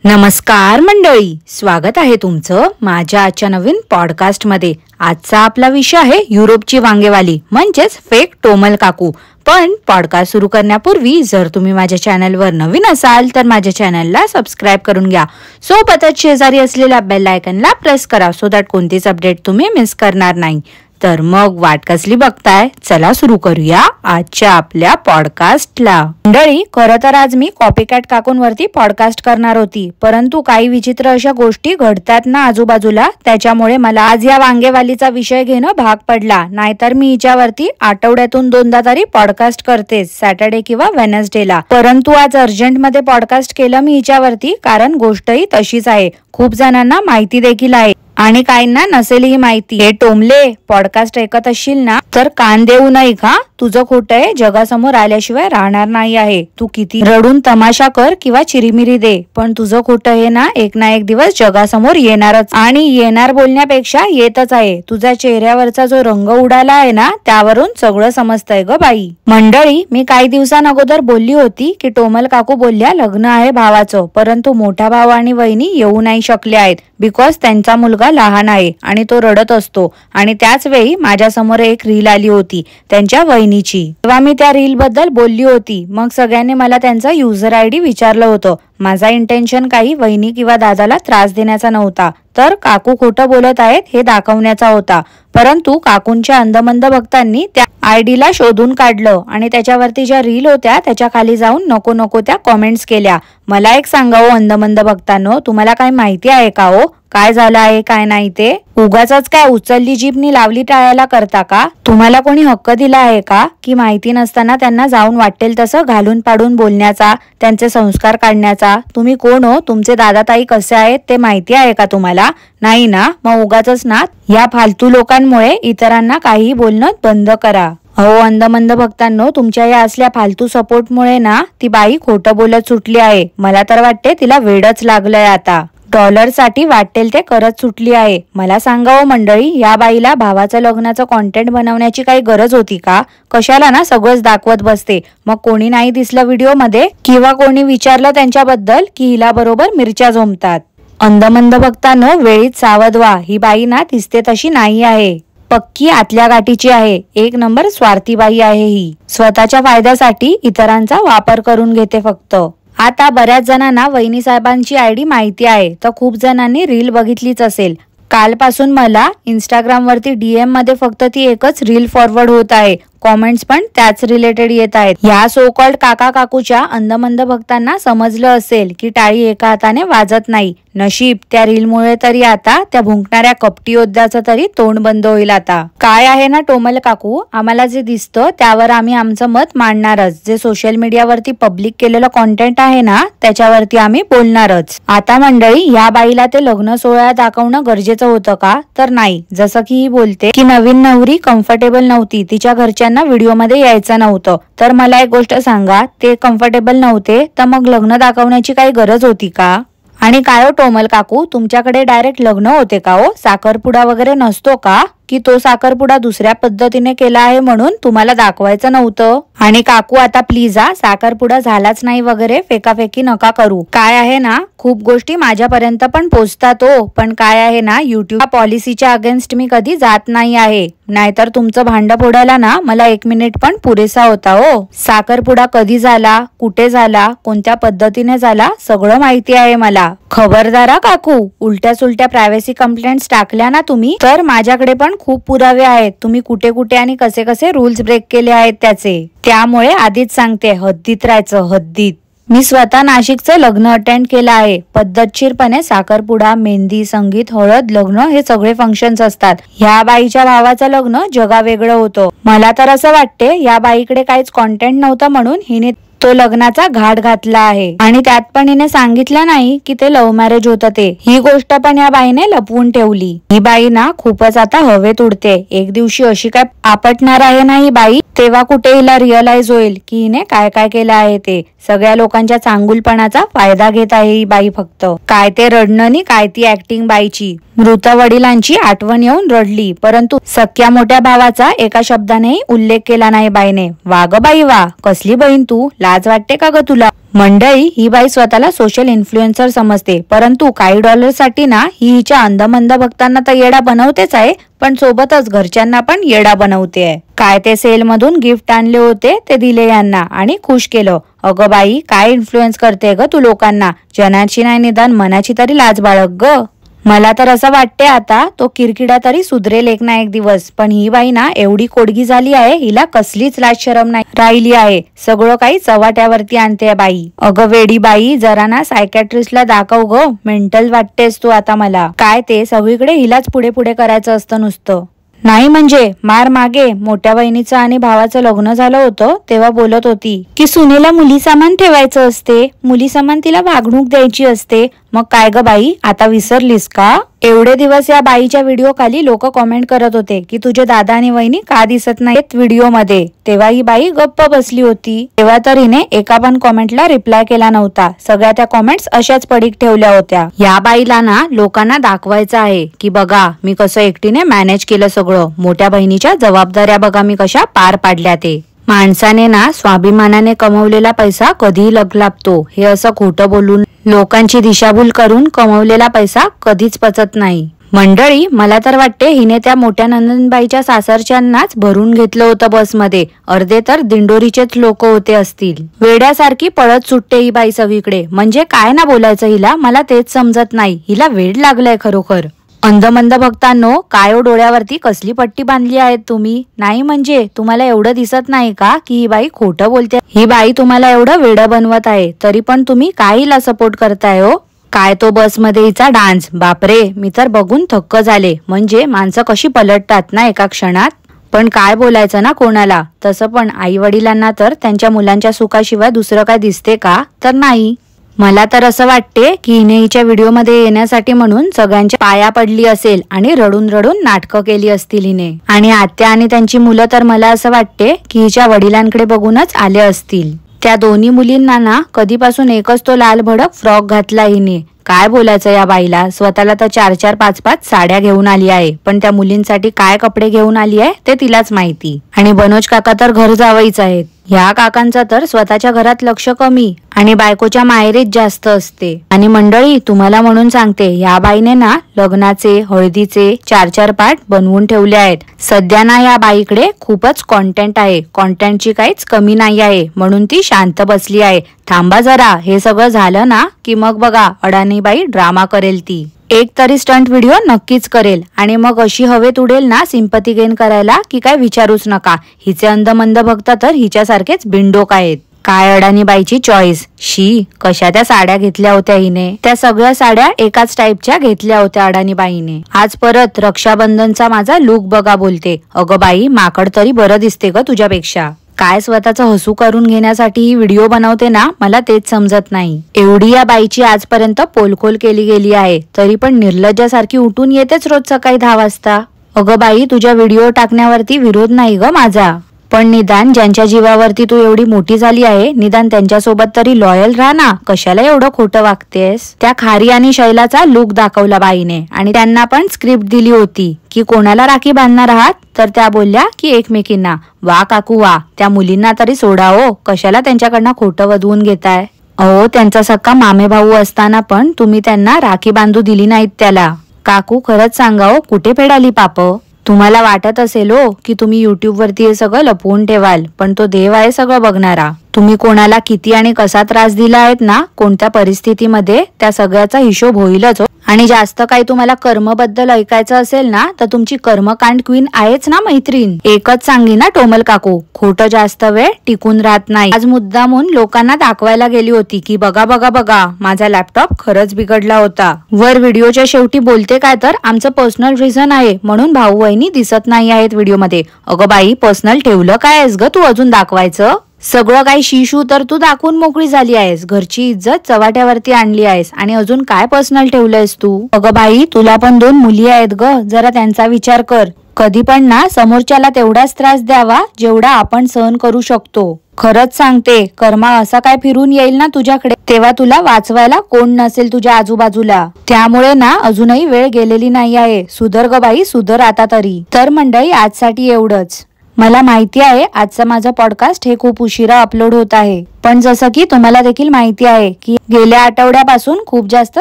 नमस्कार मंडळी, स्वागत आहे तुमचं माझ्या आजच्या नवीन पॉडकास्ट मध्ये। आजचा आपला विषय आहे युरोपची वांगेवाली म्हणजेच फेक टोमल काकू। पण पॉडकास्ट सुरू करण्यापूर्वी जर तुम्ही माझ्या चॅनलवर नवीन असाल तर माझ्या चॅनलला सबस्क्राइब करून घ्या। सोबतच शेजारी असलेल्या बेल आयकॉनला प्रेस करा सो दॅट कोणतीच अपडेट तुम्ही मिस करणार नाही। तर मग वाट कसली बघताय, चला सुरू करूया आजच्या आपल्या पॉडकास्टला। मंडळी, खरं तर आज मी कॉपीकॅट काकूंवरती पॉडकास्ट करणार होती, परंतु काही विचित्र अशा गोष्टी घडतात ना आजूबाजूला, त्याच्यामुळे मला आज या वांगेवालीचा विषय घेणं भाग पडला। नाहीतर मी हिच्यावरती आठवड्यातून 2दा तरी पॉडकास्ट करते, सॅटर्डे किंवा वेनसडेला। परंतु आज अर्जंट मध्ये पॉडकास्ट केलं मी हिच्यावरती, कारण गोष्टही तशीच आहे। खूप जणांना माहिती देखील आहे आणि काहींना नसेल ही माहिती। हे टोमले, पॉडकास्ट ऐकत असशील ना तर कान देऊ नये का? तुझं खोटं आहे जगासमोर आल्याशिवाय राहणार नाही आहे। तू किती रडून तमाशा कर किंवा चिरीमिरी दे, पण तुझं खोटं हे ना एक दिवस जगासमोर येणारच। आणि येणार बोलण्यापेक्षा येतच आहे। तुझ्या चेहऱ्यावरचा जो रंग उडाला आहे ना त्यावरून सगळं समजतंय ग बाई। मंडळी, मी काही दिवसांअगोदर बोलली होती की टोमल काकू बोलल्या लग्न आहे भावाचं, परंतु मोठा भाऊ आणि वहिनी येऊ नाही शकले आहेत बिकॉज त्यांचा मुलगा लहान आहे आणि तो रडत असतो। आणि त्याच वेळी माझ्या समोर एक रील आली होती त्यांच्या वहिनीची, तेव्हा मी त्या रील बद्दल बोलली होती। मग सगळ्यांनी मला त्यांचा युजर आयडी विचारलं होतं। माझा इंटेन्शन काही वहिनी किंवा दादाला त्रास देण्याचा नव्हता, तर काकू खोटं बोलत आहेत हे दाखवण्याचा होता। परंतु काकूंच्या अंधमंद भक्तांनी त्या आयडीला शोधून काढलं आणि त्याच्यावरती ज्या रील होत्या त्याच्या खाली जाऊन नको नको त्या कॉमेंट्स केल्या। मला एक सांगा हो अंधमंद भक्तांनो, तुम्हाला काय माहिती आहे का हो काय झालं आहे काय नाही ते? उगाचच काय उचलली जीभनी लावली टाळायला करता का? तुम्हाला कोणी हक्क दिला आहे का की माहिती नसताना त्यांना जाऊन वाटेल तसं घालून पाडून बोलण्याचा, त्यांचे संस्कार काढण्याचा? तुम्ही कोण हो? तुमचे दादा ताई कसे आहेत ते माहिती आहे का तुम्हाला? नाही ना? मग उगाचच ना या फालतू लोकांमुळे इतरांना काही बोलणं बंद करा। अहो अंधमंद भक्तांनो, तुमच्या या असल्या फालतू सपोर्टमुळे ना ती बाई खोटं बोलत सुटली आहे। मला तर वाटते तिला वेडच लागलंय आता। डॉलरसाठी वाटेल ते करत सुटली आहे। मला सांगा हो मंडळी, या बाईला भावाचं लग्नाचं कॉन्टेंट बनवण्याची काही गरज होती का? कशाला ना सगळंच दाखवत बसते। मग कोणी नाही दिसलं व्हिडिओ मध्ये किंवा कोणी विचारलं त्यांच्याबद्दल की हिला बरोबर मिरच्या झोंबतात। अंधमंद भक्तांनो, वेळीच सावध व्हा। ही बाई ना दिसते तशी नाही आहे, पक्की आतल्या गाठीची आहे। एक नंबर स्वार्थी बाई आहे ही, स्वतःच्या फायद्यासाठी इतरांचा वापर करून घेते फक्त। आता बऱ्याच जणांना वहिनी साहेबांची आयडी माहिती आहे, तर खूप जणांनी रील बघितलीच असेल। कालपासून मला इंस्टाग्राम वरती डीएम मध्ये फक्त ती एकच रील फॉरवर्ड होत आहे, कॉमेंट्स पण त्याच रिलेटेड येत आहेत। या सो कॉल्ड काका काकूच्या अंधमंद भक्तांना समजलं असेल की टाळी एका हाताने वाजत नाही। नशीब त्या रील मुळे तरी आता त्या भुंकणाऱ्या कपटी योद्ध्याचं तरी तोंड बंद होईल आता। काय आहे ना टोमल काकू, आम्हाला जे दिसतं त्यावर आम्ही आमचं मत मांडणारच। जे सोशल मीडियावरती पब्लिक केलेलं कॉन्टेंट आहे ना त्याच्यावरती आम्ही बोलणारच। आता मंडळी, या बाईला ते लग्न सोहळा दाखवणं गरजेचं होतं का? तर नाही। जसं की ही बोलते की नवीन नवरी कम्फर्टेबल नव्हती, तिच्या घरच्यांना व्हिडिओ मध्ये यायचं नव्हतं। तर मला एक गोष्ट सांगा, ते कम्फर्टेबल नव्हते तर मग लग्न दाखवण्याची काही गरज होती का? आणि काय हो टोमल काकू, तुमच्याकडे डायरेक्ट लग्न होते का हो? साखरपुडा वगैरे नसतो का? की तो साखरपुडा दुसऱ्या पद्धतीने केला आहे म्हणून तुम्हाला दाखवायचं नव्हतं? आणि काकू आता प्लीज साखरपुडा झालाच नाही वगैरे फेकाफेकी नका करू। काय आहे ना, खूप गोष्टी माझ्यापर्यंत पण पोहोचतात हो, पण काय आहे ना युट्यूब पॉलिसीच्या अगेन्स्ट मी कधी जात नाही आहे। नाहीतर तुमचं भांड फोडायला ना मला 1 मिनिट पण पुरेसा होता हो। साखरपुडा कधी झाला, कुठे झाला, कोणत्या पद्धतीने झाला, सगळं माहिती आहे मला। खबरदारा काकू, उलट्या सुलट्या प्रायव्हसी कंप्लेंट्स टाकल्या ना तुम्ही तर माझ्याकडे पण खूप पुरावे आहेत। तुम्ही कुठे कुठे आणि कसे कसे रूल्स ब्रेक केले आहेत त्याचे। त्यामुळे आधीच सांगते, हद्दीत राहायचं, हद्दीत। मी स्वतः नाशिकचं लग्न अटेंड केलं आहे। पद्धतशीरपणे साखरपुडा, मेहंदी, संगीत, हळद, लग्न हे सगळे फंक्शन्स असतात। ह्या बाईच्या भावाचं लग्न जगावेगळं होतं। मला तर असं वाटते या बाईकडे काहीच कॉन्टेंट नव्हतं म्हणून हिने तो लग्नाचा घाट घातला आहे। आणि त्यात पण हिने सांगितलं नाही की ते लव्ह मॅरेज होतं ते। ही गोष्ट पण या बाईने लपवून ठेवली। ही बाई ना खूपच आता हवेत उडते। एक दिवशी अशी काय आपटणार आहे ना ही बाई, तेव्हा कुठे हिला रिअलाइज होईल की हिने काय काय केलं आहे ते। सगळ्या लोकांच्या चांगुलपणाचा फायदा घेत आहे ही बाई फक्त। काय ते रडणं नी काय ती ऍक्टिंग बाईची। मृत वडिलांची आठवण येऊन रडली, परंतु सख्या मोठ्या भावाचा एका शब्दानेही उल्लेख केला नाही बाईने। वा ग बाई वा, कसली बहीण तू, लाज वाटते का ग तुला? मंडळी, ही बाई स्वतःला सोशल इन्फ्लुएन्सर समजते, परंतु काही डॉलरसाठी ना ही हिच्या अंधमंद भक्तांना तर येडा बनवतेच आहे, पण सोबतच घरच्यांना पण येडा बनवते आहे. काय ते सेल मधून गिफ्ट आणले होते ते दिले यांना आणि खुश केलं. अगं बाई, काय इन्फ्लुएन्स करते ग तू लोकांना? जनाची नाही निदान मनाची तरी लाज बाळग ग. मला तर असं वाटते आता तो किरकिडा तरी सुधरेल एक ना एक दिवस. पण ही बाई ना एवढी कोडगी झाली आहे, हिला कसलीच लाज शरम नाही राहिली आहे. सगळं काही चव्हाट्यावरती आणते बाई. अगं वेडी बाई, जरा ना सायकॅट्रिस्टला दाखव ग. मेंटल वाटतेस तू आता मला. काय ते सगळीकडे हिलाच पुढे पुढे करायचं असतं नुसतं. नाही म्हणजे मार मागे मोठ्या बहिणीचं आणि भावाचं लग्न झालं होतं तेव्हा बोलत होती की सुनेला मुली सामान ठेवायचं असते, मुली सामान तिला वागणूक द्यायची असते. मग काय ग बाई, आता विसरलीस का? एवढे दिवस या बाईच्या व्हिडिओ खाली लोक कमेंट करत होते की तुझे दादा आणि वहिनी का दिसत नाहीत व्हिडिओ मध्ये. तेव्हा ही बाई गप्प बसली होती. तेव्हा तर हिने एका पण कमेंटला रिप्लाय केला नव्हता. सगळ्या त्या कमेंट्स अशाच पडीक ठेवल्या होत्या. या बाईला ना लोकांना दाखवायचं आहे की बघा मी कसं एकटीने मॅनेज केलं सगळं. मोठ्या बहिणीच्या जबाबदाऱ्या बघा मी कशा पार पाडल्या ते. माणसाने ना स्वाभिमानाने कमवलेला पैसा कधीही लगलाबतो. हे असं खोटं बोलून लोकांची दिशाभूल करून कमवलेला पैसा कधीच पचत नाही. मंडळी, मला तर वाटते हिने त्या मोठ्या नंदनबाईच्या सासरच्यांनाच भरून घेतलं होतं बसमध्ये. अर्धे तर दिंडोरीचेच लोक होते असतील. वेड्यासारखी पळत सुटते ही बाई सगळीकडे. म्हणजे काय ना बोलायचं हिला, मला तेच समजत नाही. हिला वेड लागलंय खरोखर. अंधमंद भक्तांनो, काय डोळ्यावरती कसली पट्टी बांधली आहे तुम्ही? नाही म्हणजे तुम्हाला एवढं दिसत नाही का की ही बाई खोटं बोलते? ही बाई तुम्हाला एवढं वेडं बनवत आहे, तरी पण तुम्ही काय हिला सपोर्ट करताय हो? काय तो बसमध्ये हिचा डान्स, बापरे, मी तर बघून थक्क झाले. म्हणजे माणसं कशी पलटतात ना एका क्षणात. पण काय बोलायचं ना कोणाला. तसं पण आई वडिलांना तर त्यांच्या मुलांच्या सुखाशिवाय दुसरं काय दिसते का? तर नाही. मला तर असं वाटते की हिने हिच्या व्हिडिओमध्ये येण्यासाठी म्हणून सगळ्यांच्या पाया पडली असेल आणि रडून रडून नाटकं केली असतील हिने. आणि आत्या आणि त्यांची मुलं तर मला असं वाटते की हिच्या वडिलांकडे बघूनच आले असतील. त्या दोन्ही मुलींना ना कधीपासून एकच तो लाल भडक फ्रॉक घातला हिने. काय बोलायचं या बाईला. स्वतःला तर 4-4, 5-5 साड्या घेऊन आली आहे, पण त्या मुलींसाठी काय कपडे घेऊन आली आहे ते तिलाच माहिती. आणि बनोज काका तर घर जावईच आहेत. ह्या काकांचं तर स्वतःच्या घरात लक्ष कमी आणि बायकोच्या माहेरीत जास्त असते. आणि मंडळी, तुम्हाला म्हणून सांगते, या बाईने ना लग्नाचे हळदीचे 4-4 पार्ट बनवून ठेवले आहेत. सध्या ना या बाईकडे खूपच कॉन्टेंट आहे. कॉन्टेंटची काहीच कमी नाही आहे, म्हणून ती शांत बसली आहे. थांबा जरा, हे सगळं झालं ना की मग बघा अडाणी बाई ड्रामा करेल. ती एक तरी स्टंट व्हिडिओ नक्कीच करेल आणि मग अशी हवेत उडेल ना सिंपती गेन करायला की काय विचारूच नका. हिचे अंधमंद भक्त तर हिच्यासारखेच बिंडोक आहेत. काय अडाणी बाईची चॉईस. शी, कशा त्या साड्या घेतल्या होत्या हिने. त्या सगळ्या साड्या एकाच टाईपच्या घेतल्या होत्या अडाणी बाईने. आज परत रक्षाबंधनचा माझा लुक बघा बोलते. अगं बाई, माकड तरी बरं दिसते ग तुझ्यापेक्षा. काय स्वतःचं हसू करून घेण्यासाठी ही व्हिडिओ बनवते ना, मला तेच समजत नाही. एवढी या बाईची आजपर्यंत पोलखोल केली गेली आहे, तरी पण निर्लज्जासारखी उठून येतेच रोज सकाळी 10 वाजता. अगं बाई, तुझ्या व्हिडिओ टाकण्यावरती विरोध नाही ग माझा, पण निदान ज्यांच्या जीवावरती तू एवढी मोठी झाली आहे, निदान त्यांच्यासोबत तरी लॉयल राहा ना. कशाला एवढं खोटं वागतेस? त्या खारी आणि शैलाचा लुक दाखवला बाईने आणि त्यांना पण स्क्रिप्ट दिली होती की कोणाला राखी बांधणार आहात, तर त्या बोलल्या की एकमेकींना. वा काकू वा, त्या मुलींना तरी सोडा हो. कशाला त्यांच्याकडनं खोटं वधवून घेताय? अहो, त्यांचा सक्का मामे भाऊ असताना पण तुम्ही त्यांना राखी बांधू दिली नाहीत त्याला. काकू, खरंच सांगा हो, कुठे फेडाली पाप? तुम्हाला वाटत असेल हो की तुम्ही युट्यूब वरती हे सगळं लपवून ठेवाल, पण तो देव आहे सगळं बघणारा. तुम्ही कोणाला किती आणि कसा त्रास दिला आहेत ना, कोणत्या परिस्थितीमध्ये, त्या सगळ्याचा हिशोब होईलच हो. आणि जास्त काही तुम्हाला कर्मबद्दल ऐकायचं असेल ना, तर तुमची कर्मकांड क्वीन आहेच ना मैत्रीण. एकच सांगी ना टोमल काकू, खोटं जास्त वेळ टिकून राहत नाही. आज मुद्दामून लोकांना दाखवायला गेली होती की बघा बघा बघा, माझा लॅपटॉप खरंच बिघडला होता. वर व्हिडिओच्या शेवटी बोलते काय तर आमचं पर्सनल रिझन आहे म्हणून भाऊ बहिणी दिसत नाही आहेत व्हिडिओमध्ये. अगं बाई, पर्सनल ठेवलं काय आहेस ग तू अजून दाखवायचं? सगळं काही शिशू तर तू दाखवून मोकळी झाली आहेस. घरची इज्जत चव्हाट्यावरती आणली आहेस आणि अजून काय पर्सनल ठेवलंयस तू? अगं बाई, तुला पण 2 मुली आहेत ग, जरा त्यांचा विचार कर. कधी पण ना समोरच्याला तेवढाच त्रास द्यावा जेवढा आपण सहन करू शकतो. खरंच सांगते, कर्मा असा काय फिरून येईल ना तुझ्याकडे, तेव्हा तुला वाचवायला कोण नसेल तुझ्या आजूबाजूला. त्यामुळे ना अजूनही वेळ गेलेली नाही आहे. सुधर ग बाई, सुधर आता तरी. तर मंडळी, आजसाठी एवढंच. मला माहिती आहे आजचा माझा पॉडकास्ट हे खूप उशिरा अपलोड होत आहे, पण जसं की तुम्हाला देखील माहिती आहे की गेल्या आठवड्यापासून खूप जास्त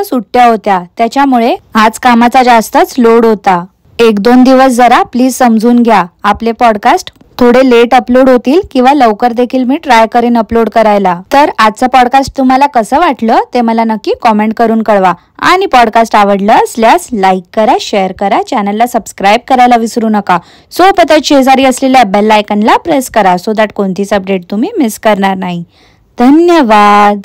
सुट्ट्या होत्या, त्याच्यामुळे आज कामाचा जास्तच लोड होता. 1-2 दिवस जरा प्लीज समजून घ्या. आपले पॉडकास्ट थोडे लेट अपलोड होतील किंवा लवकर देखील मी ट्राय करेन अपलोड करायला. तर आजचं पॉडकास्ट तुम्हाला कसं वाटलं ते मला नक्की कॉमेंट करून कळवा. आणि पॉडकास्ट आवडलं असल्यास लाईक करा, शेअर करा, चॅनलला सबस्क्राईब करायला विसरू नका. सोबतच शेजारी असलेल्या बेल आयकॉनला प्रेस करा सो दॅट कोणतीच अपडेट तुम्ही मिस करणार नाही. धन्यवाद.